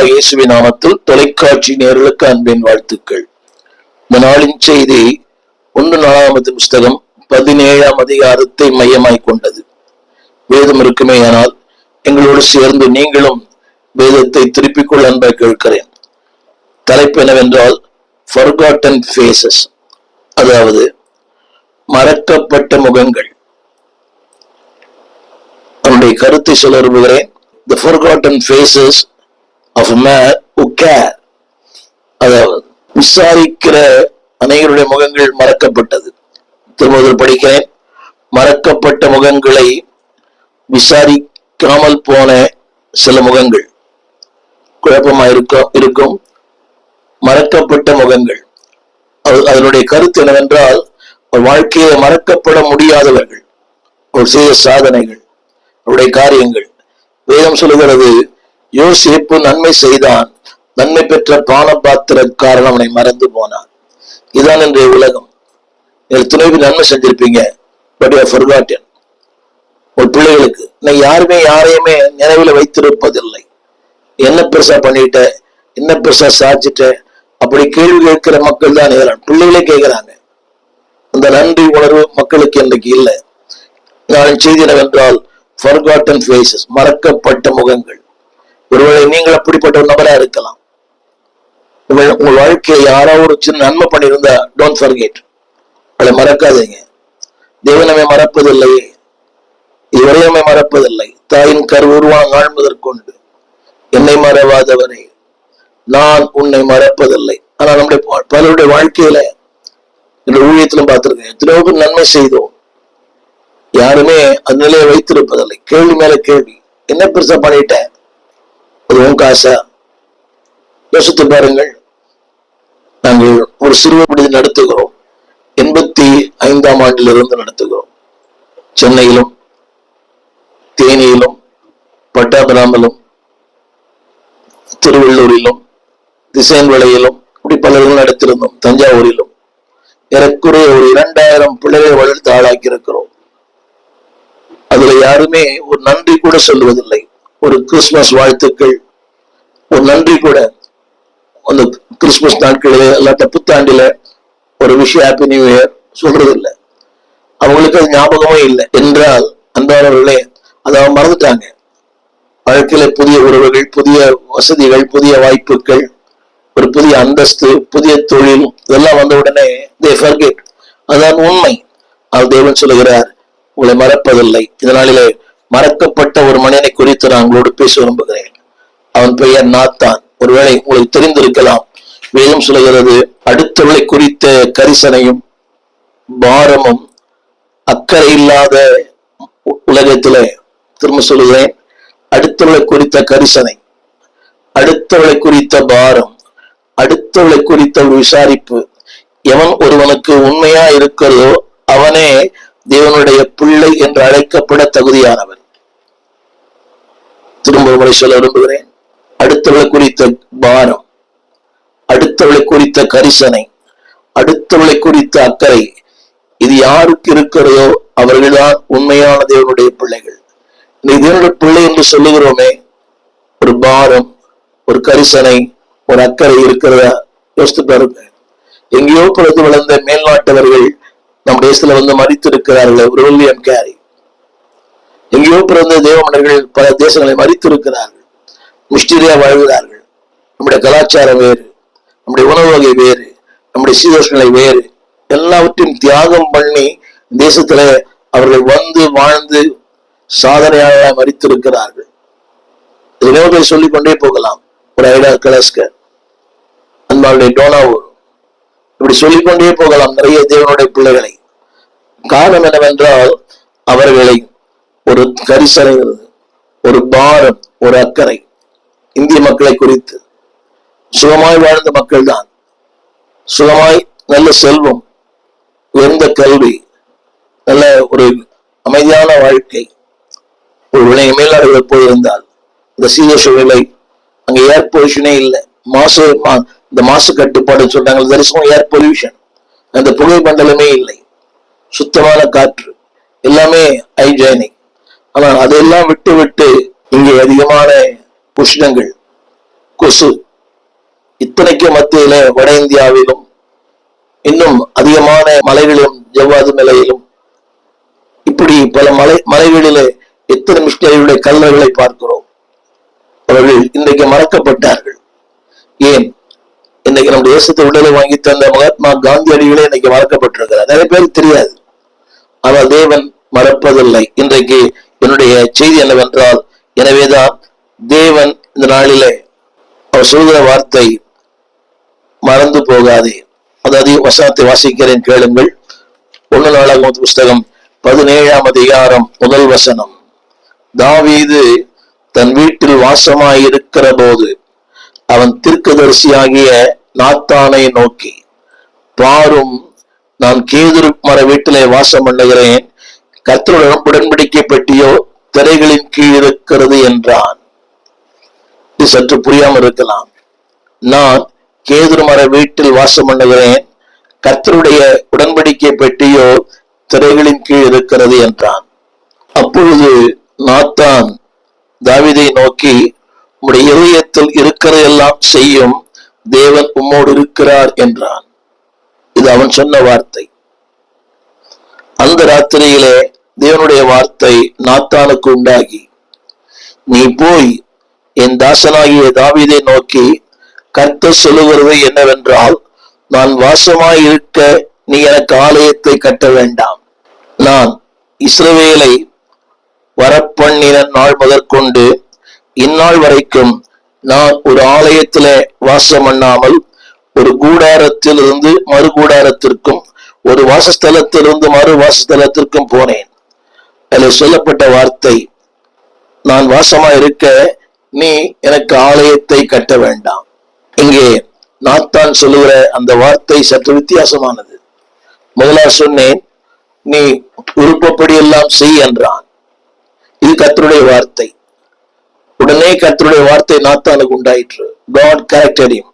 ஆண்டவராகிய இயேசுவின் நாமத்தில் தொலைக்காட்சி நேயர்களுக்கு அன்பின் வாழ்த்துக்கள். இந்த நாளின் செய்தி 1 நாளாகமத்தின் புஸ்தகம் 17ஆம் அதிகாரத்தை மையமாய் கொண்டது. வேதம் இருக்குமேயானால் எங்களோடு சேர்ந்து நீங்களும் வேதத்தை திருப்பிக் கொள்ள அன்பாய் கேட்கிறேன். தலைப்பு என்னவென்றால் forgotten faces, அதாவது மறக்கப்பட்ட முகங்கள். நம்முடைய கருத்தை சொல்ல விரும்புகிறேன். The forgotten faces of a man who care, அதாவது விசாரிக்கிற அனைவருடைய முகங்கள் மறக்கப்பட்டது. திரும்ப படிக்கிறேன். மறக்கப்பட்ட முகங்களை விசாரிக்காமல் போன சில முகங்கள் குழப்பமா இருக்கும் மறக்கப்பட்ட முகங்கள். அதனுடைய கருத்து என்னவென்றால், ஒரு வாழ்க்கையை மறக்கப்பட முடியாதவர்கள், ஒரு செய்த சாதனைகள், அவருடைய காரியங்கள். வேதம் சொல்லுகிறது, யோசேப்பு நன்மை செய்தான், நன்மை பெற்ற பானபாத்திரக்காரன் அவனை மறந்து போனான். இதுதான் இன்றைய உலகம். எத்தனை பேர் நன்மை செஞ்சிருப்பீங்க, பட் யூ ஆர் forgotten. ஒரு பிள்ளைகளுக்கு நான் யாருமே யாரையுமே நினைவில் வைத்திருப்பதில்லை. என்ன பெருசா பண்ணிட்ட, என்ன பெருசா சாதிச்சிட்ட, அப்படி கேள்வி கேட்கிற மக்கள் தான் நேரம். பிள்ளைகளே கேட்கிறாங்க. அந்த நன்றி உணர்வு மக்களுக்கு இன்றைக்கு இல்லை. நான் செய்தி என்னவென்றால் forgotten faces, மறக்கப்பட்ட முகங்கள். ஒருவேளை நீங்கள் அப்படிப்பட்ட ஒரு நபரா இருக்கலாம். உங்கள் வாழ்க்கையை யாராவது ஒரு சின்ன நன்மை பண்ணியிருந்தா டோன்ட் ஃபர்கெட், அதை மறக்காதீங்க. தேவன் நம்மை மறப்பதில்லையே, இதுவரை நம்மை மறப்பதில்லை. தாயின் கருவுருவான நாள் முதற்கொண்டு என்னை மறவாதவரே, நான் உன்னை மறப்பதில்லை. ஆனா நம்முடைய பலருடைய வாழ்க்கையில இந்த ஊழியத்திலும் பார்த்திருக்கேன், எத்தனையோ பேர் நன்மை செய்தோம், யாருமே அந்த நிலையை வைத்திருப்பதில்லை. கேள்வி மேல கேள்வி, என்ன பெருசா பண்ணிட்டேன், அது உன் காசா? யோசித்து பாருங்கள். நாங்கள் ஒரு சிறுவர் விடுதி நடத்துகிறோம். 85ஆம் ஆண்டிலிருந்து நடத்துகிறோம். சென்னையிலும், தேனியிலும், பட்டாபிராமிலும், திருவள்ளூரிலும், திசையன்விளையிலும், இப்படி பலரும் நடத்திருந்தோம். தஞ்சாவூரிலும் ஏறக்குறைய ஒரு 2000 பிள்ளைகளை வளர்த்து ஆளாக்கி இருக்கிறோம். அதுல யாருமே ஒரு நன்றி கூட சொல்லுவதில்லை. ஒரு கிறிஸ்துமஸ் வாழ்த்துக்கள், ஒரு நன்றி கூட அந்த கிறிஸ்துமஸ் நாட்களில இல்லாட்ட புத்தாண்டில ஒரு விஷயம் ஹாப்பி நியூ இயர் சொல்றது இல்லை. அவங்களுக்கு அது ஞாபகமே இல்லை என்றால், அன்பானவர்களே, அதை அவங்க மறந்துட்டாங்க. வாழ்க்கையில புதிய உறவுகள், புதிய வசதிகள், புதிய வாய்ப்புகள், ஒரு புதிய அந்தஸ்து, புதிய தொழில், இதெல்லாம் வந்த உடனே they forget. அதான் உண்மை. அது தேவன் சொல்லுகிறார், உங்களை மறப்பதில்லை. இதனாலே மறக்கப்பட்ட ஒரு மனிதனை குறித்து நான் உங்களோடு பேச விரும்புகிறேன். அவன் பெயர் நாத்தான். ஒருவேளை உங்களுக்கு தெரிந்திருக்கலாம். வேதம் சொல்லுகிறது, அடுத்தவர்களை குறித்த கரிசனையும் பாரமும் அக்கறை இல்லாத உலகத்திலே, திரும்ப சொல்லுகிறேன், அடுத்தவர்களை குறித்த கரிசனை, அடுத்தவர்களை குறித்த பாரம், அடுத்தவர்களை குறித்த ஒரு விசாரிப்பு, எவன் ஒருவனுக்கு உண்மையா இருக்கிறதோ அவனே தேவனுடைய பிள்ளை என்று அழைக்கப்பட தகுதியானவன். திரும்ப முறை சொல்ல விரும்புகிறேன். அடுத்தவளை குறித்த பாரம், அடுத்தவளை குறித்த கரிசனை, அடுத்தவளை குறித்த அக்கறை, இது யாருக்கு இருக்கிறதோ அவர்கள்தான் உண்மையான தேவனுடைய பிள்ளைகள். தேவனுடைய பிள்ளை என்று சொல்லுகிறோமே, ஒரு பாரம், ஒரு கரிசனை, ஒரு அக்கறை இருக்கிறதா? யோசித்து பாருங்க. எங்கேயோ பிறந்து வளர்ந்த மேல்நாட்டவர்கள் நம்ம தேசத்துல வந்து மறித்திருக்கிறார்கள். ஒரு வில்லியம் கேரி. எங்கேயோ பிறந்த தேவமன்னர்கள் பல தேசங்களை மறித்திருக்கிறார்கள். மிஸ்டீரியா வாழ்கிறார்கள். நம்முடைய கலாச்சாரம் வேறு, நம்முடைய உணவு வகை வேறு, நம்முடைய சீதோஷங்களை வேறு, எல்லாவற்றையும் தியாகம் பண்ணி தேசத்துல அவர்கள் வந்து வாழ்ந்து சாதனையாக மறித்திருக்கிறார்கள். இதனோடு சொல்லிக்கொண்டே போகலாம். ஒரு ஐடா கலாஸ்கர், அன்பாளுடைய டோனாவூர், இப்படி சொல்லிக்கொண்டே போகலாம் நிறைய தேவனுடைய பிள்ளைகளை. காரணம் என்னவென்றால், அவர்களை ஒரு கரிசனை, ஒரு பாரம், ஒரு அக்கறை. இந்திய மக்களை குறித்து சுகமாய் வாழ்ந்த மக்கள் தான், சுகமாய் நல்ல செல்வம், உயர்ந்த கல்வி, நல்ல ஒரு அமைதியான வாழ்க்கை. ஒரு விளைய மேலாளர்கள் போயிருந்தால் இந்த சீதோஷ நிலை, அங்க ஏர் பொல்யூஷனே இல்லை. இந்த மாசு கட்டுப்பாடு சொல்றாங்க, there is no air pollution. அந்த புகை மண்டலமே இல்லை, சுத்தமான காற்று, எல்லாமே ஹைஜீனிக். ஆனால் அதெல்லாம் விட்டு விட்டு இங்கே அதிகமான உஷ்ணங்கள், கொசு. இத்தனைக்கு மத்தியில வட இந்தியாவிலும் இன்னும் அதிகமான மலைகளிலும் ஜவ்வாது மலையிலும் இப்படி பல மலைகளிலே எத்தனை மிஷனரிகளுடைய கல்லறைகளை பார்க்கிறோம். அவர்கள் இன்றைக்கு மறக்கப்பட்டார்கள். ஏன்? இன்னைக்கு நம்ம தேசத்தை விடுதலை வாங்கி தந்த மகாத்மா காந்தியடிகளே இன்னைக்கு மறக்கப்பட்டிருக்கிறார். நிறைய பேருக்கு தெரியாது. ஆனால் தேவன் மறப்பதில்லை. இன்றைக்கு என்னுடைய செய்தி என்னவென்றால், எனவேதான் தேவன் இந்த நாளிலே அவர் சொல்கிற வார்த்தை மறந்து போகாதே. அதாவது வசனத்தை வாசிக்கிறேன், கேளுங்கள். 1 நாளாகமம் புஸ்தகம் 17ஆம் அதிகாரம் 1 வசனம். தாவீது தன் வீட்டில் வாசமாயிருக்கிற போது அவன் தீர்க்கதரிசியாகிய நாத்தானை நோக்கி, பாரும், நான் கேதுரு மர வீட்டிலே வாசம் பண்ணுகிறேன், கர்த்தருடன் உடன்படிக்கை பெட்டியோ திரைகளின் கீழ் இருக்கிறது என்றான். இது சற்று புரியாமல் இருக்கலாம். நான் கேதுரு மர வீட்டில் வாசம் பண்ணுகிறேன், கர்த்தருடைய உடன்படிக்கை பெட்டியோ திரைகளின் கீழ் இருக்கிறது என்றான். அப்பொழுது நாத்தான் தாவீதை நோக்கி, உம்முடைய இதயத்தில் இருக்கிறதெல்லாம் செய்யும் தேவன் உம்மோடு இருக்கிறார் என்றான். இது அவன் சொன்ன வார்த்தை. அந்த ராத்திரியிலே தேவனுடைய வார்த்தை நாத்தானுக்கு உண்டாகி, நீ போய் என் தாசனாகிய தாவீதை நோக்கி, கர்த்தர் சொல்லுகிறது என்னவென்றால், நான் வாசமாய் இருக்க நீ எனக்கு ஆலயத்தை கட்ட வேண்டாம். நான் இஸ்ரவேலை வரப்பண்ணின நாள் முதற்கொண்டு இந்நாள் வரைக்கும் நான் ஒரு ஆலயத்தில வாசம் பண்ணாமல் ஒரு கூடாரத்திலிருந்து மறு கூடாரத்திற்கும் ஒரு வாசஸ்தலத்திலிருந்து மறு வாசஸ்தலத்திற்கும் போனேன். அதில் சொல்லப்பட்ட வார்த்தை, நான் வாசமா இருக்க நீ எனக்கு ஆலயத்தை கட்ட வேண்டாம். இங்கே நாத்தான் சொல்லுகிற அந்த வார்த்தை சற்று வித்தியாசமானது. முதலாவது சொன்னேன், நீ விருப்பப்படி எல்லாம் செய் என்றான். இது கர்த்தருடைய வார்த்தை. உடனே கர்த்தருடைய வார்த்தை நாத்தானுக்கு உண்டாயிற்று. God corrected him.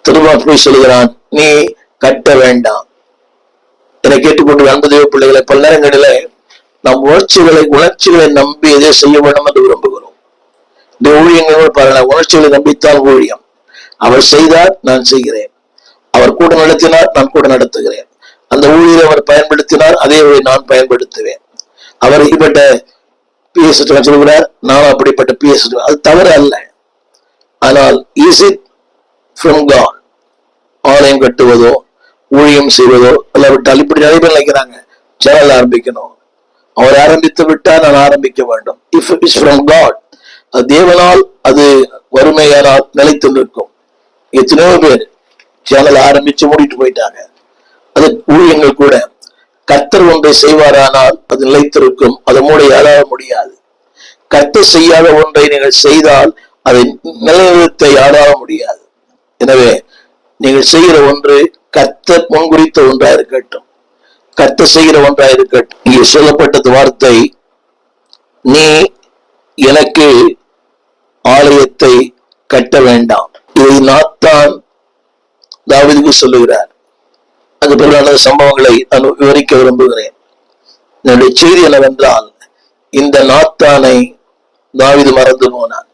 திரும்ப போய் சொல்லுகிறான், நீ கட்ட வேண்டாம். என்னை கேட்டுக்கொண்டு அன்பு தேவ பிள்ளைகளை, பல நேரங்களில நம் உணர்ச்சிகளை நம்பி எதை செய்ய வேண்டும் என்று விரும்புகிறோம். இந்த ஊழியங்கள் பாருங்க, உணர்ச்சிகளை நம்பித்தான் ஊழியம். அவர் செய்தார், நான் செய்கிறேன். அவர் கூட நடத்தினார், நான் கூட நடத்துகிறேன். அந்த ஊழியரை அவர் பயன்படுத்தினார், அதே வழி நான் பயன்படுத்துவேன். அவர் இப்பட்ட PS சொல்கிறார், நான் அப்படிப்பட்ட PS. அது தவறு அல்ல. ஆனால் இஸ் இட் ஃப்ரம் காட்? ஆலயம் கட்டுவதோ ஊழியம் செய்வதோ இல்லாவிட்டால், இப்படி நிறைய பேர் நினைக்கிறாங்க, சேனல் ஆரம்பிக்கணும், அவர் ஆரம்பித்து விட்டால் நான் ஆரம்பிக்க வேண்டும். If it is from God, அது தேவனால் அது வறுமையானால் நிலைத்து நிற்கும். எத்தனையோ பேர் சேனல் ஆரம்பிச்சு மூடிட்டு போயிட்டாங்க. அது ஊழியங்கள் கூட கர்த்தர் ஒன்றை செய்வாரானால் அது நிலைத்திருக்கும். அது மூடி ஆளாக முடியாது. கர்த்தர் செய்யாத ஒன்றை நீங்கள் செய்தால் அதை நிலைநிறுத்த ஆளாக முடியாது. எனவே நீங்கள் செய்கிற ஒன்று கர்த்தர் முன்குறித்த ஒன்றா இருக்கட்டும், கர்த்தர் செய்கிற ஒன்றா இருக்கட்டும். இங்கே சொல்லப்பட்டது வார்த்தை, நீ எனக்கு ஆலயத்தை கட்ட வேண்டாம். இதை நாத்தான் தாவீதுக்கு சொல்லுகிறார். அது பிறகான சம்பவங்களை நான் விவரிக்க விரும்புகிறேன். என்னுடைய செய்தி என்னவென்றால், இந்த நாத்தானை தாவீது மறந்து போனான்.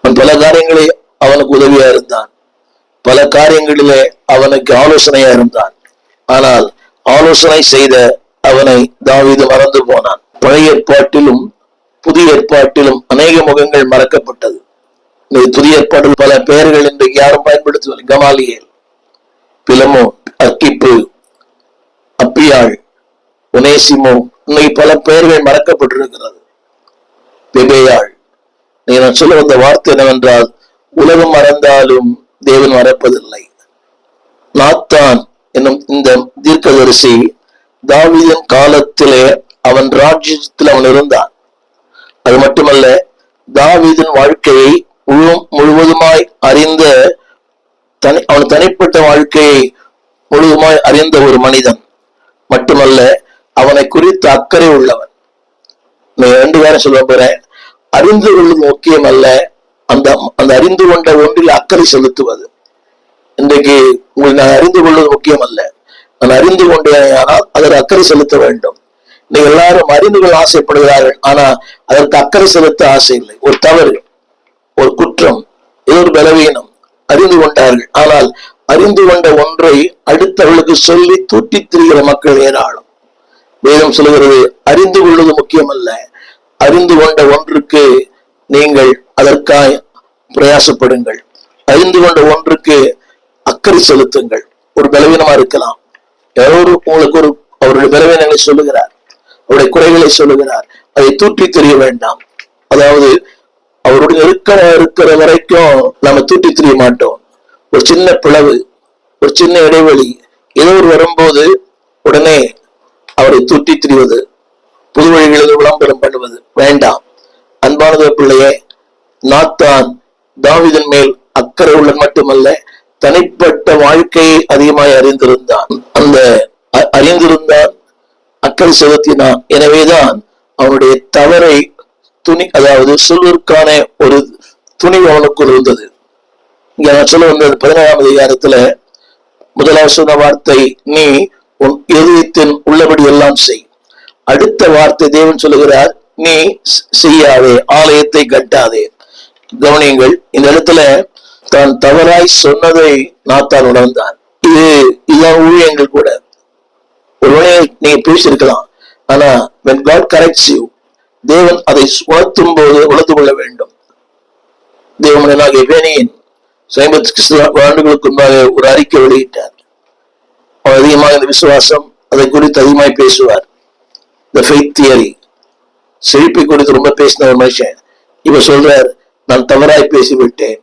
பல காரியங்களே அவனுக்கு உதவியா இருந்தான், பல காரியங்களிலே அவனுக்கு ஆலோசனையா இருந்தான். ஆனால் ஆலோசனை செய்த அவனை தாவீது மறந்து போனான். பழைய ஏற்பாட்டிலும் புதிய ஏற்பாட்டிலும் அநேக முகங்கள் மறக்கப்பட்டது. புதிய ஏற்பாட்டில் பல பெயர்கள் இன்றைக்கு யாரும் பயன்படுத்துவதில்லை. கமாலியேல், பிலமோ, அர்க்கிப்பு, அப்பியாள், ஒனேசிமோ, இன்னைக்கு பல பெயர்கள் மறக்கப்பட்டிருக்கிறது. பெபேயாள். நான் சொல்ல வந்த வார்த்தை என்னவென்றால், உலகம் மறந்தாலும் தேவன் மறப்பதில்லை. நாத்தான் என்னும் இந்த தீர்க்கதரிசி தாவீதின் காலத்திலே அவன் ராஜ்யத்தில் அவன் இருந்தான். அது மட்டுமல்ல, தாவீதின் வாழ்க்கையை முழுவதுமாய் அறிந்த அவன் தனிப்பட்ட வாழ்க்கையை முழுவதுமாய் அறிந்த ஒரு மனிதன் மட்டுமல்ல, அவனை குறித்து அக்கறை உள்ளவன். நான் 2 பேரை சொல்ல போறேன். அறிந்து கொள்வது முக்கியம் அல்ல, அந்த அறிந்து கொண்ட ஒன்றில் அக்கறை செலுத்துவது. இன்றைக்கு நான் அறிந்து கொள்வது முக்கியம் அல்ல, நான் அறிந்து கொண்டேன், ஆனால் அதற்கு அக்கறை செலுத்த வேண்டும். நீங்க எல்லாரும் அறிந்து கொள்ள ஆசைப்படுகிறார்கள், ஆனா அதற்கு அக்கறை செலுத்த ஆசை இல்லை. ஒரு தவறு, ஒரு குற்றம் குற்றம், ஏதோ ஒரு பலவீனம் அறிந்து கொண்டார்கள். ஆனால் அறிந்து கொண்ட ஒன்றை அடுத்தவர்களுக்கு சொல்லி தூட்டித் திரிகிற மக்கள் ஏராளம். வேதம் சொல்லுகிறது, அறிந்து கொள்வது முக்கியமல்ல, அறிந்து கொண்ட ஒன்றுக்கு நீங்கள் அதற்காய் பிரயாசப்படுங்கள். அறிந்து கொண்ட ஒன்றுக்கு அக்கறை செலுத்துங்கள். ஒரு பலவீனமா இருக்கலாம், யாரோ உங்களுக்கு அவருடைய பலவீனங்களை சொல்லுகிறார், அவருடைய குறைகளை சொல்லுகிறார், அதை தூற்றி தெரிய வேண்டாம். அதாவது அவருடைய நெருக்கமா இருக்கிற வரைக்கும் நாம தூட்டி தெரிய மாட்டோம். ஒரு சின்ன பிளவு, ஒரு சின்ன இடைவெளி ஏதோ ஒரு வரும்போது உடனே அவரை தூட்டி திரிவது, புது வழிகளில் விளம்பரம் பண்ணுவது வேண்டாம். அன்பானது பிள்ளையே, நாத்தான் தாவீதின் மேல் அக்கறை உள்ள மட்டுமல்ல, தனிப்பட்ட வாழ்க்கையை அதிகமாக அறிந்திருந்தான். அந்த அறிந்திருந்தான், அக்கறை செலுத்தினான். எனவேதான் அவனுடைய தவறை அதாவது சொல்வதற்கான ஒரு துணிவு அவனுக்குள் இருந்தது. இங்க நான் சொல்ல வந்தது 17ஆம் அதிகாரத்துல முதலாவது சொன்ன வார்த்தை, நீ உன் இதயத்தின் உள்ளபடி எல்லாம் செய். அடுத்த வார்த்தை தேவன் சொல்லுகிறார், நீ செய்யாதே, ஆலயத்தை கட்டாதே. கவனியங்கள், இந்த இடத்துல தான் தவறாய் சொன்னதை நாத்தான் உணர்ந்தான். இதுதான் ஊழியங்கள் கூட. ஒருவனே நீங்க பேசியிருக்கலாம், ஆனா when God corrects you, தேவன் அதை உணர்த்தும் போது உணர்ந்து கொள்ள வேண்டும். தேவனாகிய எபேனியன் 50 ஆண்டுகளுக்கு முன்பாக ஒரு அறிக்கை வெளியிட்டார். அவர் அதிகமாக இந்த விசுவாசம் அதை குறித்து அதிகமாக பேசுவார். The faith theory, செழிப்பை குறித்து ரொம்ப பேசின ஒரு மனுஷன். இவ சொல்றார், நான் தவறாய் பேசிவிட்டேன்,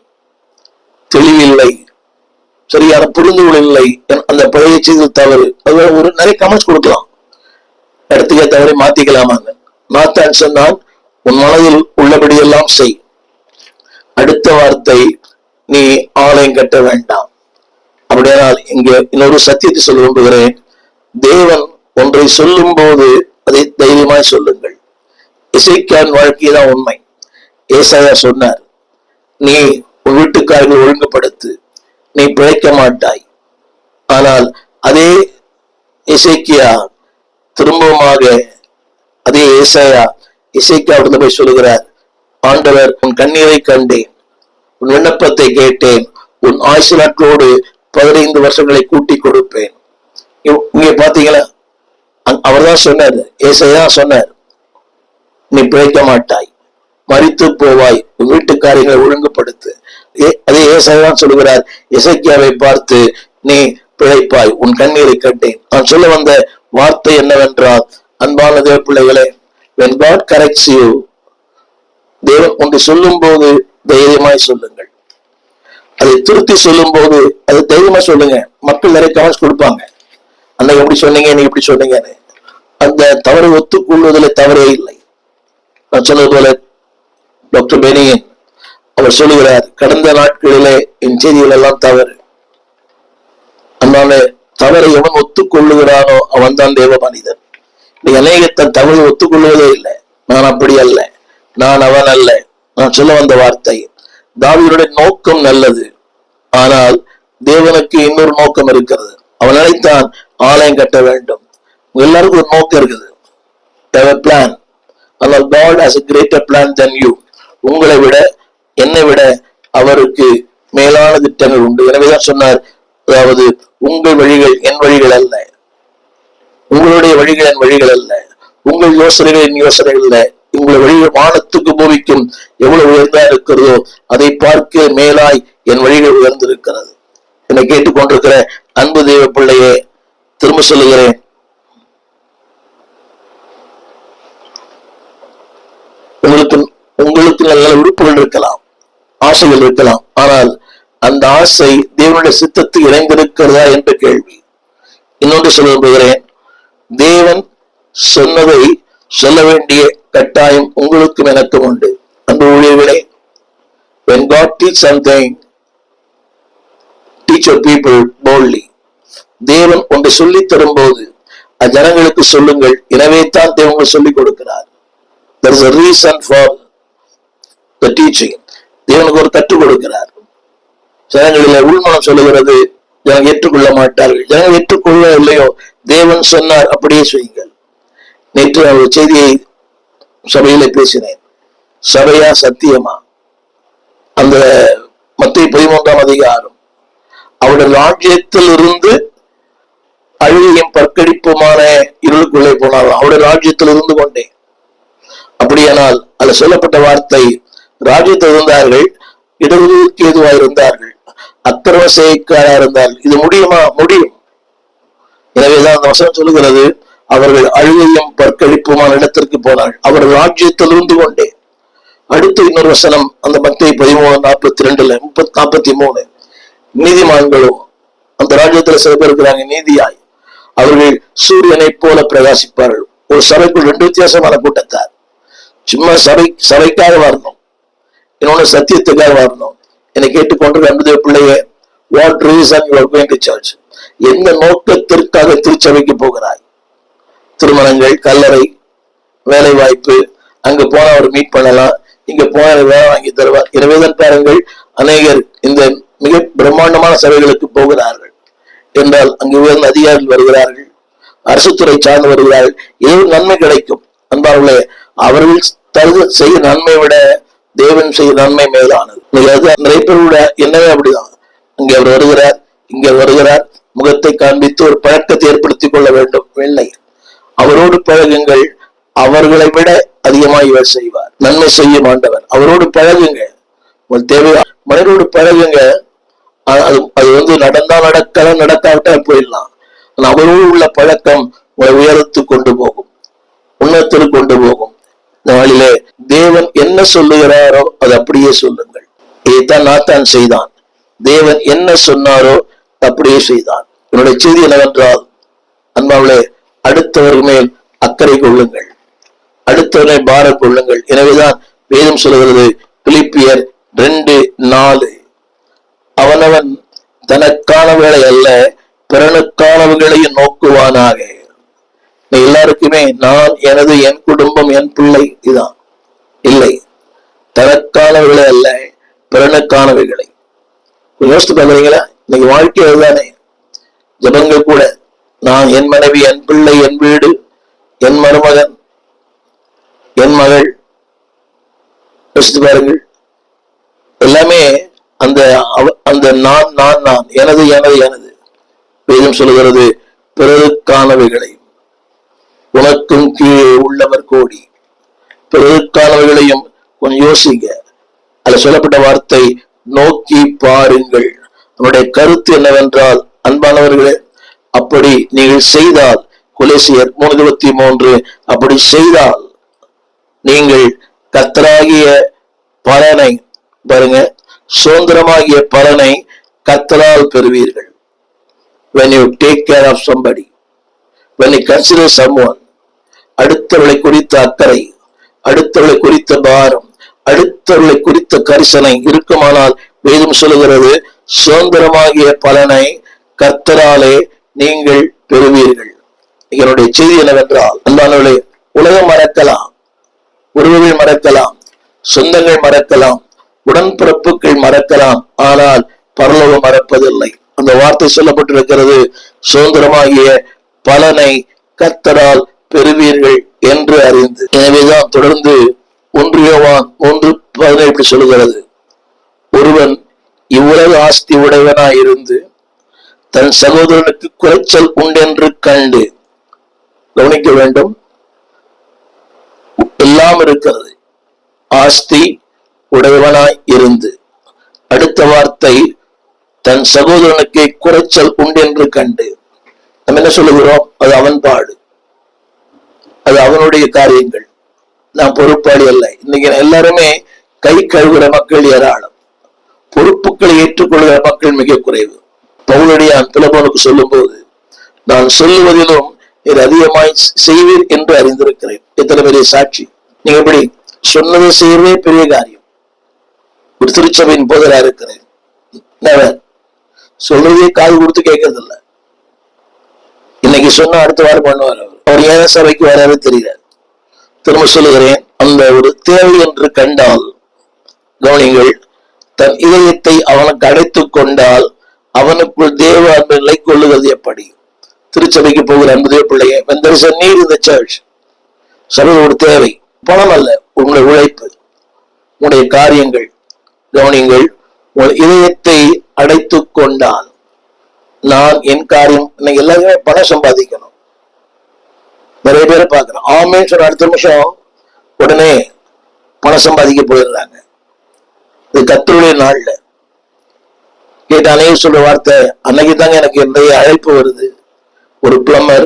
தெளிவில்லை, சரியான புரிந்துகொள் இல்லை, அந்த பழைய செய்தி தவறு. அது ஒரு நிறைய கமெண்ட்ஸ் கொடுக்கலாம், இடத்துக்கே தவறை மாத்திக்கலாமாங்க. நாத்தான் சொன்னான், உன் மனதில் உள்ளபடி எல்லாம் செய். அடுத்த வார்த்தை, நீ ஆலயம் கட்ட வேண்டாம். அப்படியானால் இங்க இன்னொரு சத்தியத்தை சொல்ல விரும்புகிறேன். தேவன் ஒன்றை சொல்லும் போது அதை தைரியமாய் சொல்லுங்கள். எசேக்கியாவின் வாழ்க்கைதான் உண்மை. ஏசாயா சொன்னார், நீ உன் வீட்டுக்காரர்கள் ஒழுங்குபடுத்து, நீ பிழைக்க மாட்டாய். ஆனால் அதே எசேக்கியா திரும்பவுமாக அதே எசேக்கியாவிடம் போய் சொல்லுகிறார், ஆண்டவர், உன் கண்ணீரை கண்டேன், உன் விண்ணப்பத்தை கேட்டேன், உன் ஆயுசு நாட்களோடு 15 வருஷங்களை கூட்டி கொடுப்பேன். இங்க பாத்தீங்களா, அவர் தான் சொன்னார், ஏசாயா சொன்னார், நீ பிழைக்க மாட்டாய், மரித்து போவாய், உன் வீட்டுக்காரங்களை ஒழுங்குபடுத்து. அதே ஏசாயா சொல்லுகிறார், எசேக்கியாவை பார்த்து, நீ பிழைப்பாய், உன் கண்ணீரை கண்டேன். நான் சொல்ல வந்த வார்த்தை என்னவென்றால், அன்பான தேவ பிள்ளைகளே, when God corrects you, தேவன் ஒன்று சொல்லும் போது தைரியமாய் சொல்லுங்கள். அதை திருத்தி சொல்லும் போது அது தைரியமா சொல்லுங்க. மக்கள் நிறைய கமெண்ட்ஸ் கொடுப்பாங்க, அன்னைக்கு எப்படி சொன்னீங்க, நீ எப்படி சொன்னீங்கன்னு. அந்த தவறை ஒத்துக்கொள்வதில் தவறே இல்லை. நான் சொன்னது போல டாக்டர் பெனியன் அவர் சொல்லுகிறார், கடந்த நாட்களிலே என் செய்திகள் எல்லாம் தவறு. அதனால தவறை எவன் ஒத்துக்கொள்ளுகிறானோ அவன் தான் தேவ மனிதன். அநேகத்தன் தவறை ஒத்துக்கொள்வதே இல்லை. நான் அப்படி அல்ல, நான் அவன் அல்ல. நான் சொல்ல வந்த வார்த்தை, தாவீதுடைய நோக்கம் நல்லது, ஆனால் தேவனுக்கு இன்னொரு நோக்கம் இருக்கிறது. அவன் நினைத்தான் ஆலயம் கட்ட வேண்டும். எல்லாருக்கும் ஒரு நோக்கம் இருக்குது, பிளான். ஆனால் God has a greater plan than you. உங்களை விட, என்னை விட அவருக்கு மேலான திட்டங்கள் உண்டு. எனவேதான் சொன்னார், அதாவது உங்கள் வழிகள் என் வழிகள் அல்ல, உங்களுடைய வழிகள் என் வழிகள் அல்ல, உங்கள் யோசனைகள் என் யோசனைகள் அல்ல. உங்களை வழிகள் வானத்துக்கு பூமிக்கும் எவ்வளவு உயர்ந்தா இருக்கிறதோ அதை பார்க்க மேலாய் என் வழிகள் உயர்ந்திருக்கிறது. என்னை கேட்டுக்கொண்டிருக்கிற அன்பு தேவ பிள்ளையே, திரும்ப சொல்லுகிறேன், உங்களுக்கு நல்ல விருப்பங்கள் இருக்கலாம், ஆசைகள் இருக்கலாம், ஆனால் அந்த ஆசை தேவனுடைய சித்தத்துக்கு இணைந்திருக்கிறதா என்ற கேள்வி. இன்னொன்று சொல்ல விரும்புகிறேன், தேவன் சொன்னதை சொல்ல வேண்டிய கட்டாயம் உங்களுக்கும் எனக்கும் உண்டு. அன்பு ஊழியர்களே, when God teach something, teach your people boldly. தேவன் ஒன்றை சொல்லி தரும் போது ஜனங்களுக்கு சொல்லுங்கள். எனவே தான் தேவன் சொல்லிக் கொடுக்கிறார். There is a reason for the teaching. தேவனுக்கு ஒரு கற்றுக் கொடுக்கிறார். ஜனங்களில உள்மனம் சொல்லுகிறது, ஜனங்கள் ஏற்றுக்கொள்ள மாட்டார்கள். ஜனங்கள் ஏற்றுக்கொள்ள இல்லையோ, தேவன் சொன்னார் அப்படியே செய்யுங்கள். நேற்று ஒரு செய்தியை சபையில பேசினேன். சபையா சத்தியமா? அந்த மத்தேயு 13ஆம் அதிகாரம், அவருடைய ராஜ்யத்தில் இருந்து அழுகையும் பற்கடிப்புமான இருளுக்குள்ளே போனார். அவருடைய ராஜ்யத்தில் இருந்து கொண்டே. அப்படியானால் அதுல சொல்லப்பட்ட வார்த்தை, ராஜ்யத்தில் இருந்தார்கள், இடஒதுக்கு ஏதுவாக இருந்தார்கள், அக்கிரம செய்கைக்காரா இருந்தார்கள். இது முடியுமா? முடியும். எனவேதான் அந்த வசனம் சொல்லுகிறது, அவர்கள் அழுகையும் பற்கடிப்புமான இடத்திற்கு போனார்கள், அவர் ராஜ்யத்தில் இருந்து கொண்டே. அடுத்து இன்னொரு வசனம், அந்த மத்தேயு 13:42 43, நீதிமான்களும் அந்த ராஜ்யத்துல சில பேர் இருக்கிறாங்க நீதியாய், அவர்கள் சூரியனை போல பிரகாசிப்பார்கள். ஒரு சபைக்குள் ரெண்டு வித்தியாசமான கூட்டத்தார். சும்மா சபைக்காக வரணும், இன்னொன்னு சத்தியத்துக்காக வரணும். என்னை கேட்டுக்கொண்டு அன்புதேவ பிள்ளையே, what reason you are going to church? எந்த நோக்கத்திற்காக திருச்சபைக்கு போகிறாய்? திருமணங்கள், கல்லறை, வேலை வாய்ப்பு, அங்க போன அவர் மீட் பண்ணலாம், இங்க போன வேலை வாங்கி தருவார். எனவேதான் பாருங்கள், அநேகர் இந்த மிக பிரம்மாண்டமான சபைகளுக்கு போகிறார்கள் என்றால் அங்கு உயர்ந்த அதிகாரிகள் வருகிறார்கள், அரசு துறை சார்ந்து வருகிறார்கள், ஏதோ நன்மை கிடைக்கும். அன்பார்களே, அவர்கள் செய்ய நன்மை விட தேவன் செய்ய நன்மை மேலானது. நிறைய பேருடைய எண்ணமே அப்படிதான். அங்கே அவர் வருகிறார், இங்க வருகிறார், முகத்தை காண்பித்து ஒரு பழக்கத்தை ஏற்படுத்திக் கொள்ள வேண்டும். இல்லை, அவரோடு பழகுங்கள், அவர்களை விட அதிகமாக இவர் செய்வார். நன்மை செய்யும் ஆண்டவர். அவரோடு பழகுங்க, உங்களுக்கு தேவையா மனிதரோடு பழகுங்க. அது நடந்தா நடக்கலாம், நடக்காவிட்டா போயிடலாம். அவரோடு உள்ள பழக்கம் உங்களை உயரத்து கொண்டு போகும், உன்னத்திற்கு கொண்டு போகும். நாளிலே தேவன் என்ன சொல்லுகிறாரோ அது அப்படியே சொல்லுங்கள். இதைத்தான் நாத்தான் செய்தான். தேவன் என்ன சொன்னாரோ அப்படியே செய்தான். என்னுடைய செய்தி என்னவென்றால், அன்பாவளே, அடுத்தவர் மேல் அக்கறை கொள்ளுங்கள், அடுத்தவரை பாரம் கொள்ளுங்கள். எனவேதான் வேதம் சொல்லுகிறது, பிலிப்பியர் 2:4, அவனவன் தனக்கானவர்களை அல்ல பிறனுக்கானவர்களையும் நோக்குவானாக. எல்லாருக்குமே நான், எனது, என் குடும்பம், என் பிள்ளை இதான் இல்லை. தனக்கானவர்களை அல்ல பிறனுக்கானவைகளை. யோசித்து பாக்குறீங்களா? இன்னைக்கு வாழ்க்கை அதுதானே. ஜபங்கள் கூட, நான், என் மனைவி, என் பிள்ளை, என் வீடு, என் மருமகன், என் மகள். யோசித்து பாருங்கள். எல்லாமே அந்த நான் நான் நான், எனது எனது எனது. வேதம் சொல்லுகிறது, பிறருக்கானவைகளை, உனக்கும் கீழே உள்ளவர் கோடி. பிறருக்கானவைகளையும் கொஞ்சம் யோசிங்க. அதுல சொல்லப்பட்ட வார்த்தை நோக்கி பாருங்கள். நம்முடைய கருத்து என்னவென்றால், அன்பானவர்களே, அப்படி நீங்கள் செய்தால், கொலோசியர் 3:23, அப்படி செய்தால் நீங்கள் கர்த்தராகிய பலனை பாருங்க, சுதந்திரமாகிய பலனை கர்த்தரால் பெறுவீர்கள். When you take care of somebody, when you consider someone, அடுத்தவர்களை குறித்த அக்கறை, அடுத்தவர்களை குறித்த பாரம், அடுத்தவர்களை குறித்த கரிசனை இருக்குமானால், வேதம் சொல்லுகிறது, சுதந்திரமாகிய பலனை கர்த்தராலே நீங்கள் பெறுவீர்கள். என்னுடைய செய்தி என்னவென்றால், அன்பானவர்களே, உலகம் மறக்கலாம், உறவுகள் மறக்கலாம், சொந்தங்கள் மறக்கலாம், உடன்பிறப்புகள் மறக்கலாம், ஆனால் பரலோகம் மறப்பதில்லை. அந்த வார்த்தை சொல்லப்பட்டிருக்கிறது, சுதந்திரமாகிய பலனை கர்த்தரால் பெறுவீர்கள் என்று அறிந்து. எனவேதான் தொடர்ந்து 1 யோவான் 1:17 சொல்லுகிறது, ஒருவன் இவ்வுலக ஆஸ்தி உடையவனாய் இருந்து தன் சகோதரனுக்கு குறைச்சல் உண்டென்று கண்டு, கவனிக்க வேண்டும், எல்லாம் இருக்கிறது, ஆஸ்தி உடையவனாய் இருந்து, அடுத்த வார்த்தை தன் சகோதரனுக்கு குறைச்சல் உண்டென்று கண்டு. நம்ம என்ன சொல்லுகிறோம்? அது அவன் பாடு, அது அவனுடைய காரியங்கள், நான் பொறுப்பாளி அல்ல. இன்னைக்கு எல்லாருமே கை கழுவுற மக்கள் ஏராளம், பொறுப்புகளை ஏற்றுக்கொள்கிற மக்கள் மிக குறைவு. பவுலடியான் பிலமோனுக்கு சொல்லும் போது, நான் சொல்லுவதிலும் இது அதிகமாய் செய்வீர் என்று அறிந்திருக்கிறேன். எத்தனை பெரிய சாட்சி! நீங்க எப்படி சொன்னதை செய்யவே பெரிய காரியம். ஒரு திருச்சபையின் போதரா இருக்கிறேன், சொல்றதே காது கொடுத்து கேட்கறது இல்ல. இன்னைக்கு சொன்ன அடுத்த வாரம் பண்ணுவார். அவர் ஏன் சபைக்கு வராது தெரியல. திரும்ப சொல்லுகிறேன், அந்த ஒரு தேவை என்று கண்டால், கவனிங்கள், தன் இதயத்தை அவனுக்கு அடைத்துக் கொண்டால் அவனுக்குள் தேவ அன்பு நிலை கொள்ளுகிறது எப்படி? திருச்சபைக்கு போகிற அன்புதே பிள்ளையே, when there is a need in the church, சபையில் ஒரு தேவை, பணம் அல்ல, உங்களுடைய உழைப்பு, உங்களுடைய காரியங்கள், கவனிங்கள், உங்கள் இதயத்தை அடைத்து கொண்டால் நான் என் காரியம். இன்னைக்கு எல்லாருமே பணம் சம்பாதிக்கணும். நிறைய பேரை பார்க்கிறோம், ஆமேன்னு சொன்ன அடுத்த நிமிஷம் உடனே பணம் சம்பாதிக்க போயிடுறாங்க. இது கர்த்தருடைய நாள்ல கேட்ட அனைவரும் சொல்ற வார்த்தை, அன்னைக்கு தாங்க எனக்கு என்னுடைய அழைப்பு வருது. ஒரு பிளம்பர்,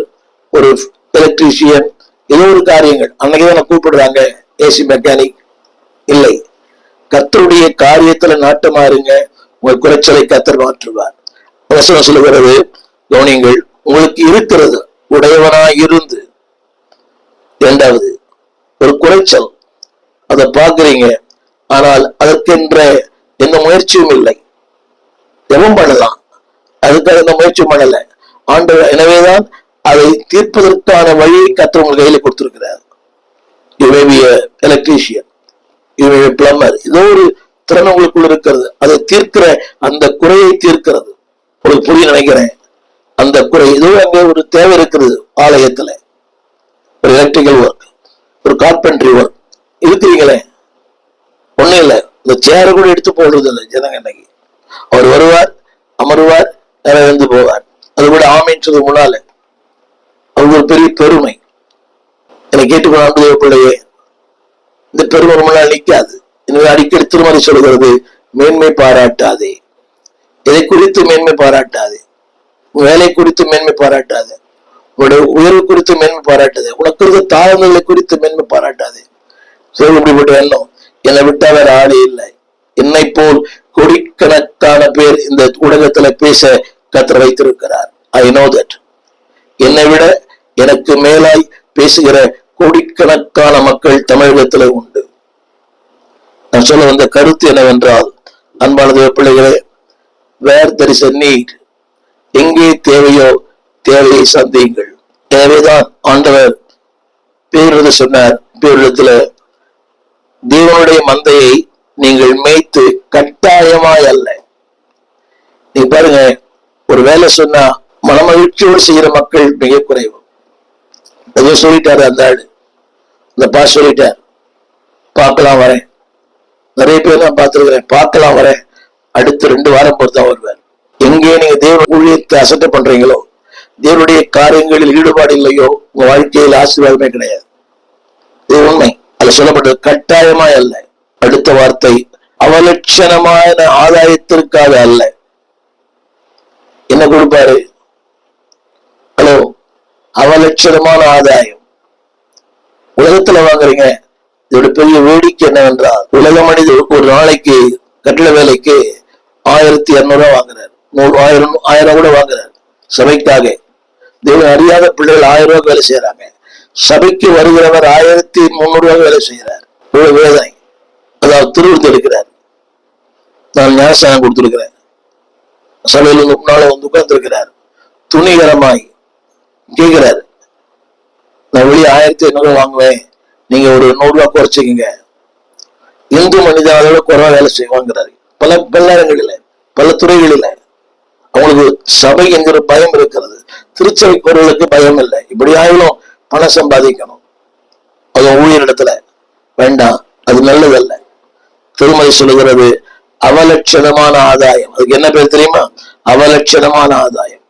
ஒரு எலக்ட்ரீஷியன், ஏதோ ஒரு காரியங்கள் அன்னைக்குதான் கூப்பிடுறாங்க. ஏசி மெக்கானிக் இல்லை, கர்த்தருடைய காரியத்துல நாட்டமா இருங்க. உங்கள் குறைச்சலை கர்த்தர் மாற்றுவார். வசனம் சொல்லுகிறது, கவனிங்கள், உங்களுக்கு இருக்கிறது உடையவனாய் இருந்து. இரண்டாவது, ஒரு குறைச்சல், அதை பார்க்கிறீங்க, ஆனால் அதற்கென்ற எந்த முயற்சியும் இல்லை. எவன் பண்ணலாம், அதுக்காக எந்த முயற்சியும் பண்ணல ஆண்டவர். எனவேதான் அதை தீர்ப்பதற்கான வழியை கர்த்தர் உங்கள் கையில கொடுத்திருக்கிறார். எலக்ட்ரீஷியன், பிளம்பர், ஏதோ ஒரு திறன் உங்களுக்குள்ள இருக்கிறது. அதை தீர்க்கிற அந்த குறையை தீர்க்கிறது. உங்களுக்கு புரிய நினைக்கிறேன். அந்த குறை ஏதோ அங்கே ஒரு தேவை இருக்கிறது. ஆலயத்துல ஒரு எலக்ட்ரிக்கல் ஒர்க், ஒரு கார்பென்ட்ரி ஒர்க் இருக்கிறீங்களே, ஒண்ணும் இல்லை, இந்த சேரை கூட எடுத்து போடுறது இல்லை ஜனங்க. இன்னைக்கு அவர் வருவார், அமருவார், நிறைவேந்து போவார். அது கூட ஆமைன்னு சொல்றது முன்னால அவங்க ஒரு பெரிய பெருமை. என்னை கேட்டுக்கொண்டு பிள்ளையே, இந்த பெருமை முன்னால் நிற்காது. எனவே அடிக்கடி திருமறை சொல்கிறது, மேன்மை பாராட்டாதே. எதை குறித்து மேன்மை பாராட்டாதே, வேலை குறித்து மேன்மை பாராட்டாதே, உங்களுடைய உயர்வு குறித்து மேன்மை பாராட்டாதே, உனக்கு இருக்க தாழ்வுகளை குறித்து மேன்மை பாராட்டாதே. இப்படிப்பட்ட எண்ணம் என்னை விட்டா வேற ஆளே இல்லை. என்னை போல் கோடிக்கணக்கான பேர் இந்த ஊடகத்துல பேச கர்த்தர் வைத்திருக்கிறார். I know that. என்னை விட எனக்கு மேலாய் பேசுகிற கோடிக்கணக்கான மக்கள் தமிழகத்துல உண்டு. நான் சொல்ல வந்த கருத்து என்னவென்றால், அன்பானது பிள்ளைகளே, வேர் there is a need, எங்கே தேவையோ தேவையை சந்தியுங்கள். எனவேதான் ஆண்டவர் பேருது சொன்னார், பேருலத்துல தேவனுடைய மந்தையை நீங்கள் மேய்த்து கட்டாயமாய் அல்ல. நீ பாருங்க, ஒரு வேலை சொன்னா மனமகிழ்ச்சியோடு செய்யற மக்கள் மிக குறைவு. ஏதோ சொல்லிட்டாரு அந்த ஆளு, அந்த பாஸ் சொல்லிட்டார், பார்க்கலாம் வரேன். நிறைய பேர் நான் பார்த்திருக்கிறேன், பார்க்கலாம் வரேன், அடுத்த 2 வாரம் பொறுத்தான் வருவார். எங்கே நீங்க தேவ ஊழியத்தை அசட்டை பண்றீங்களோ, தேவனுடைய காரியங்களில் ஈடுபாடு இல்லையோ, உங்க வாழ்க்கையில் ஆசீர்வாதமே கிடையாது. இது உண்மை. அது சொல்லப்பட்டது கட்டாயமாய் அல்ல. அடுத்த வார்த்தை, அவலட்சணமான ஆதாயத்திற்காக அல்ல. என்ன கொடுப்பாரு? ஹலோ, அவலட்சணமான ஆதாயம் உலகத்துல வாங்குறீங்க. இதோட பெரிய வேடிக்கை என்னவென்றால், உலக மனிதர் ஒரு நாளைக்கு கட்டிட வேலைக்கு 1200 வாங்குறாரு, 1000 கூட வாங்குறாரு சபைக்காக. தேவன் அறியாத பிள்ளைகள் 1000 ரூபாய் வேலை செய்யறாங்க. சபைக்கு வருகிறவர் 1300 வேலை செய்யறார். இவ்வளவு வேதனை. அதாவது திருவிழத்து எடுக்கிறார். நான் ஞானஸ்தானம் கொடுத்திருக்கிறேன். சபையில் முன்னால வந்து உட்கார்ந்து இருக்கிறார். துணிகரமாய் கேட்கிறாரு, நான் வெளியே 1500 வாங்குவேன், நீங்க ஒரு 100 ரூபாய் குறைச்சிக்கீங்க. இந்து மனிதன் அதோட குறைவா வேலை செய்வாங்கிறாரு. பல இடங்களில, பல துறைகளில அவங்களுக்கு சபை என்கிற பயம் இருக்கிறது. திருச்சபை பொருளுக்கு பயம் இல்லை. இப்படி ஆயிலும் பணம் சம்பாதிக்கணும், அது ஊழியரிடத்துல வேண்டாம், அது நல்லதல்ல. திருமதி சொல்லுகிறது அவலட்சணமான ஆதாயம். அதுக்கு என்ன பேர் தெரியுமா? அவலட்சணமான ஆதாயம்.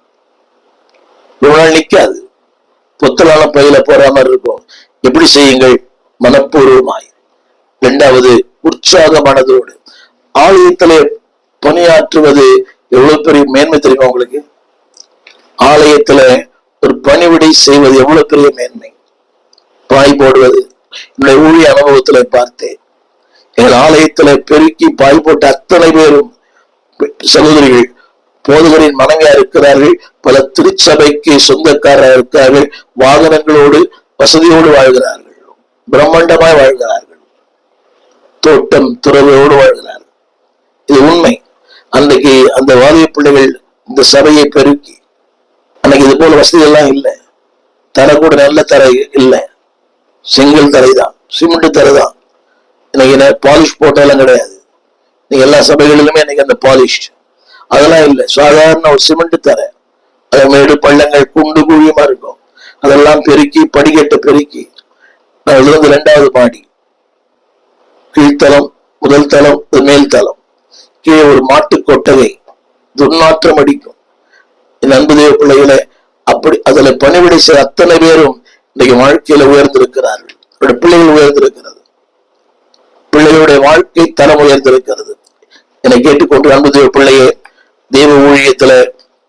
இவ்வளவு நிக்காது, பொத்தலான பையில போற மாதிரி இருக்கும். எப்படி செய்யுங்கள்? மனப்பூர்வமாய். 2வது, உற்சாக மனதோடு. ஆலயத்திலே பணியாற்றுவது எவ்வளவு பெரிய மேன்மை தெரியுமா உங்களுக்கு? ஆலயத்துல ஒரு பணிவிடை செய்வது எவ்வளவு பெரிய மேன்மை. பாய் போடுவது, என்னுடைய ஊழிய அனுபவத்துல பார்த்தேன். எங்கள் ஆலயத்துல பெருக்கி பாய் போட்ட அத்தனை பேரும் சகோதரிகள், போதகரின் மனைவியா இருக்கிறார்கள். பல திருச்சபைக்கு சொந்தக்காரராக இருக்கிறார்கள். வாகனங்களோடு வசதியோடு வாழ்கிறார்கள், பிரம்மாண்டமாய் வாழ்கிறார்கள், தோட்டம் துறவோடு வாழ்கிறார்கள். இது உண்மை. அன்றைக்கு அந்த வாலிய பிள்ளைகள் இந்த சபையை பெருக்கி, அன்னைக்கு இது போல வசதி எல்லாம் இல்லை. தரை கூட நல்ல தரை இல்லை, செங்கல் தரை தான், சிமெண்ட் தரை தான். இன்னைக்கு பாலிஷ் போட்டாலும் கிடையாது. நீங்க எல்லா சபைகளிலுமே இன்னைக்கு அந்த பாலிஷ் அதெல்லாம் இல்லை. சாதாரண ஒரு சிமெண்ட் தரை, அது மேடு பள்ளங்கள் குண்டு குழியுமா இருக்கும். அதெல்லாம் பெருக்கி, படிக்கட்டு பெருக்கி, நான் 2வது மாடி, கீழ்த்தலம், முதல் தளம், மேல் தளம், கீழே ஒரு மாட்டு கொட்டகை துர்நாற்றம் அடிக்கும். என் அன்பு தேவ பிள்ளைகளை, அப்படி அதுல பணிவிடை செய்ய அத்தனை பேரும் இன்னைக்கு வாழ்க்கையில உயர்ந்திருக்கிறார்கள். பிள்ளைகள் உயர்ந்திருக்கிறது, பிள்ளைகளுடைய வாழ்க்கை தரம் உயர்ந்திருக்கிறது. என்னை கேட்டுக்கொண்டு அன்பு தேவ பிள்ளையே, தேவ ஊழியத்துல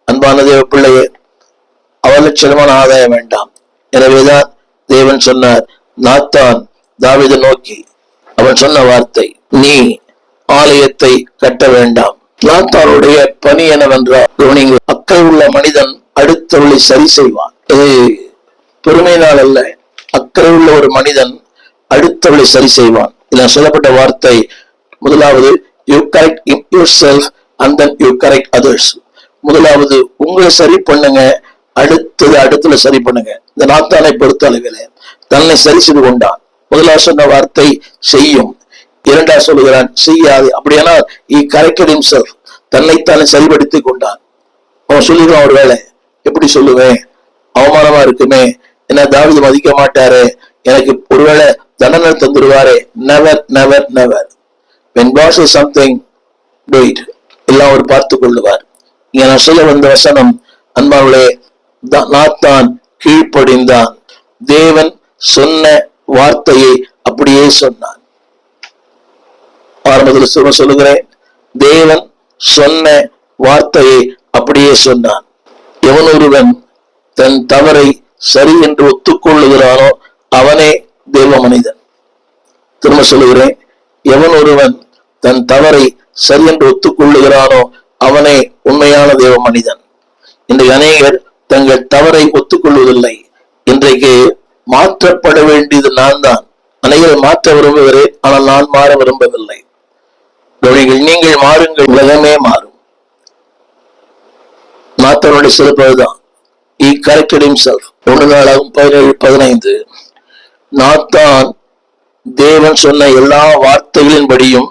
அன்பான தேவ பிள்ளையே, அவலட்சணமான ஆதாயம் வேண்டாம். எனவேதான் தேவன் சொன்னார், நாத்தான் தாவீதை நோக்கி அவன் சொன்ன வார்த்தை, நீ ஆலயத்தை கட்ட வேண்டாம். நாத்தானுடைய பணி என்னவென்றால், அக்கறை உள்ள மனிதன் அடுத்தவளை சரி செய்வான். இது பெருமையினால் அல்ல, அக்கறை உள்ள ஒரு மனிதன் அடுத்தவளை சரி செய்வான். இதில் சொல்லப்பட்ட வார்த்தை, முதலாவது you correct yourself and then you correct others. முதலாவது உங்களை சரி பண்ணுங்க, அடுத்தது சரி பண்ணுங்க. இந்த நாத்தானை பொறுத்த அளவில் தன்னை சரி செய்து கொண்டான். முதலாவது சொன்ன வார்த்தை செய்யும், இரண்டாவது சொல்லுகிறான் செய்யாது. அப்படியானால் he corrected himself, தன்னைத்தானே சரிபடுத்திக் கொண்டான். அவன் சொல்லிடுவான், ஒரு வேலை எப்படி சொல்லுவேன், அவமானமா இருக்குமே, என்ன தாவீது மதிக்க மாட்டாரு, எனக்கு ஒருவேளை தண்டனை தந்துடுவாரு. Never never never. when God says something, do it. எல்லாம் அவர் பார்த்து கொள்ளுவார். இங்க நான் சொல்ல வந்த வசனம், அன்பானவர்களே, நாத்தான் கீழ்ப்படிந்தான். தேவன் சொன்ன வார்த்தையை அப்படியே சொன்னான். ஆரம்பத்தில் சொல்லுகிறேன், தேவன் சொன்ன வார்த்தையை அப்படியே சொன்னான். எவன் ஒருவன் தன் தவறை சரி என்று ஒத்துக்கொள்ளுகிறானோ அவனே தேவ மனிதன். திரும்ப சொல்லுகிறேன், எவன் ஒருவன் தன் தவறை சரி என்று ஒத்துக்கொள்ளுகிறானோ அவனே உண்மையான தேவ மனிதன். இன்றைக்கு அநேகர் தங்கள் தவறை ஒத்துக்கொள்வதில்லை. இன்றைக்கு மாற்றப்பட வேண்டியது நான் தான். அநேகரை மாற்ற விரும்புகிறேன், ஆனால் நான் மாற விரும்பவில்லை. நீங்கள் மாறுங்கள், உலகமே மாறும். நாத்தானுடைய சிறப்புதான், he corrected himself. 1 நாளாகும் 17:15. நாத்தான் தேவன் சொன்ன எல்லா வார்த்தைகளின்படியும்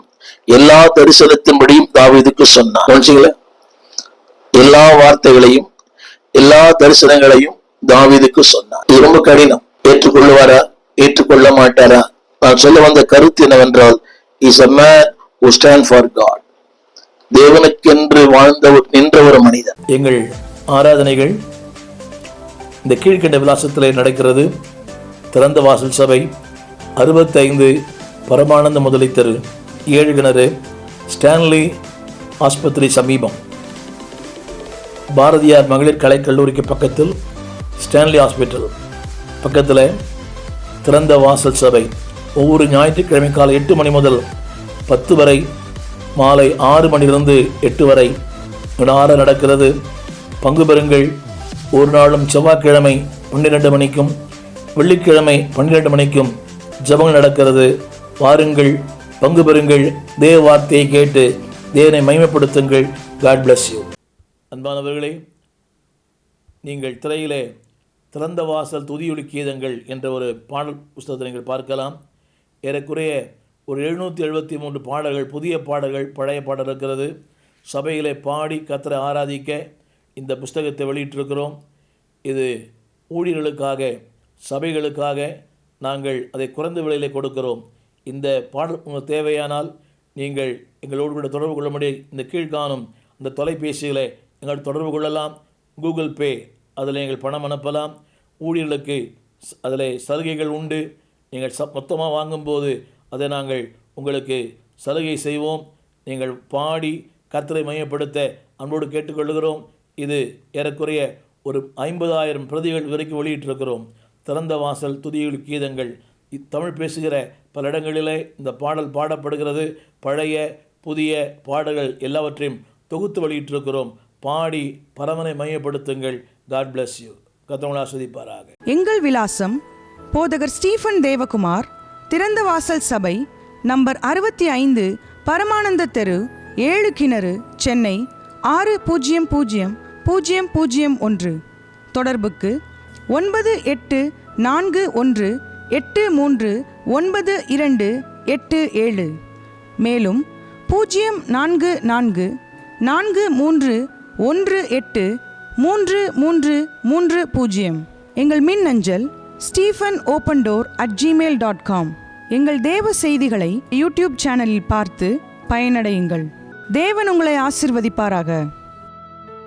எல்லா தரிசனத்தின்படியும் தாவீதுக்கு சொன்னான். எல்லா வார்த்தைகளையும் எல்லா தரிசனங்களையும் தாவீதுக்கு சொன்னான். இது ரொம்ப கடினம். ஏற்றுக்கொள்ளுவாரா, ஏற்றுக்கொள்ள மாட்டாரா? நான் சொல்ல வந்த கருத்து என்னவென்றால், is a man who stand for God. தேவனுக்கென்று நின்ற ஒரு மனிதன். எங்கள் ஆராதனைகள் இந்த கீழ்கண்ட விலாசத்திலே நடக்கிறது. திறந்த வாசல் சபை, 65 பரமானந்த முதலை தெரு, 7 கிணறு, ஸ்டான்லி ஆஸ்பத்திரி சமீபம். பாரதியார் மகளிர் கலை கல்லூரிக்கு பக்கத்தில் ஸ்டான்லி ஹாஸ்பிட்டல் பக்கத்தில் திறந்த வாசல் சபை. ஒவ்வொரு ஞாயிற்றுக்கிழமை காலை 8 மணி முதல் 10 வரை, மாலை 6 மணிலிருந்து 8 வரை வினார நடக்கிறது. பங்கு பெறுங்கள். ஒரு நாளும் செவ்வாய்க்கிழமை 12 மணிக்கும் வெள்ளிக்கிழமை 12 மணிக்கும் ஜெபம் நடக்கிறது. வாருங்கள், பங்கு பெறுங்கள், தேவ வார்த்தையை கேட்டு தேவனை மகிமைப்படுத்துங்கள். God bless you. அன்பானவர்களே, நீங்கள் திரையிலே திறந்த வாசல் துதியொலி கீதங்கள் என்ற ஒரு பாடல் புஸ்தகத்தை நீங்கள் பார்க்கலாம். ஏறக்குறைய ஒரு 773 பாடல்கள், புதிய பாடல்கள், பழைய பாடல் இருக்கிறது. சபையிலே பாடி கர்த்தரை ஆராதிக்க இந்த புஸ்தகத்தை வெளியிட்டிருக்கிறோம். இது ஊழியர்களுக்காக, சபைகளுக்காக நாங்கள் அதை குறைந்த விலையிலே கொடுக்கிறோம். இந்த பாடல் உங்களுக்கு தேவையானால் நீங்கள் எங்களோடு கூட தொடர்பு கொள்ள முடியும். இந்த கீழ்காணும் இந்த தொலைபேசிகளை எங்கள் தொடர்பு கொள்ளலாம். கூகுள் பே, அதில் எங்கள் பணம் அனுப்பலாம். ஊழியர்களுக்கு அதில் சலுகைகள் உண்டு. நீங்கள் மொத்தமாக வாங்கும்போது அதை நாங்கள் உங்களுக்கு சலுகை செய்வோம். நீங்கள் பாடி கர்த்தரை மையப்படுத்த அன்போடு கேட்டுக்கொள்கிறோம். இது ஏறக்குறைய ஒரு 50,000 பிரதிகள் வரைக்கும் வெளியிட்டிருக்கிறோம். திறந்த வாசல் துதியொலி கீதங்கள். தமிழ் பேசுகிற பல இடங்களிலே இந்த பாடல் பாடப்படுகிறது. பழைய புதிய பாடல்கள் எல்லாவற்றையும் தொகுத்து வெளியிட்டிருக்கிறோம். பாடி பரமனை மையப்படுத்துங்கள். God bless you. கர்த்தர் ஆசீர்வதிப்பாராக. எங்கள் விலாசம் போதகர் ஸ்டீஃபன் தேவகுமார், திறந்த வாசல் சபை, நம்பர் 65 பரமானந்த தெரு, 7 கிணறு, சென்னை 600001. தொடர்புக்கு 9841839287. மேலும் 0443183330. எங்கள் மின்னஞ்சல் stephenopendor@gmail.com. எங்கள் தேவ செய்திகளை யூடியூப் சேனலில் பார்த்து பயனடையுங்கள். தேவன் உங்களை ஆசிர்வதிப்பாராக.